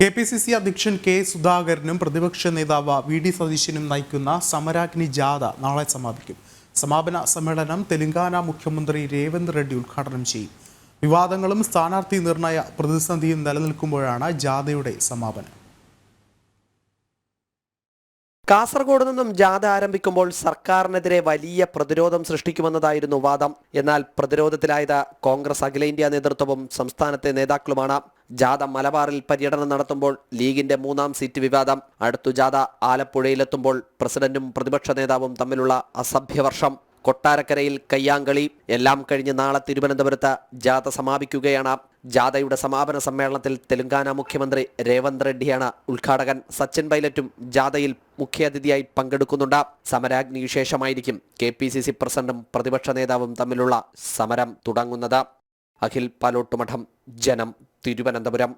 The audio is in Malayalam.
കെ.പി.സി.സി അധ്യക്ഷൻ കെ സുധാകരനും പ്രതിപക്ഷ നേതാവ് വി.ഡി. സതീശനും നയിക്കുന്ന സമരാഗ്നി ജാഥ നാളെ സമാപിക്കും. സമാപന സമ്മേളനം തെലങ്കാന മുഖ്യമന്ത്രി രേവന്ത് റെഡ്ഡി ഉദ്ഘാടനം ചെയ്യും. വിവാദങ്ങളും സ്ഥാനാർത്ഥി നിർണയ പ്രതിസന്ധിയും നിലനിൽക്കുമ്പോഴാണ് ജാഥയുടെ സമാപനം. കാസർഗോഡ് നിന്നും ജാഥ ആരംഭിക്കുമ്പോൾ സർക്കാരിനെതിരെ വലിയ പ്രതിരോധം സൃഷ്ടിക്കുമെന്നതായിരുന്നു വാദം. എന്നാൽ പ്രതിരോധത്തിലായത് കോൺഗ്രസ് അഖിലേന്ത്യാ നേതൃത്വവും സംസ്ഥാനത്തെ നേതാക്കളുമാണ്. ജാഥ മലബാറിൽ പര്യടനം നടത്തുമ്പോൾ ലീഗിന്റെ 3ാം സീറ്റ് വിവാദം. അടുത്ത ജാഥ ആലപ്പുഴയിലെത്തുമ്പോൾ പ്രസിഡന്റും പ്രതിപക്ഷ നേതാവും തമ്മിലുള്ള അസഭ്യവർഷം. കൊട്ടാരക്കരയിൽ കയ്യാങ്കളി. എല്ലാം കഴിഞ്ഞ് നാളെ തിരുവനന്തപുരത്ത് ജാഥ സമാപിക്കുകയാണ്. ജാഥയുടെ സമാപന സമ്മേളനത്തിൽ തെലങ്കാന മുഖ്യമന്ത്രി രേവന്ത് റെഡ്ഡിയാണ് ഉദ്ഘാടകൻ. സച്ചിൻ പൈലറ്റും ജാഥയിൽ മുഖ്യാതിഥിയായി പങ്കെടുക്കുന്നുണ്ട്. സമരാഗ്നി ശേഷമായിരിക്കും കെ.പി.സി.സി പ്രസിഡന്റും പ്രതിപക്ഷ നേതാവും തമ്മിലുള്ള സമരം തുടങ്ങുന്നത്. അഖിൽ പാലോട്ടുമഠം, ജനം, തിരുവനന്തപുരം.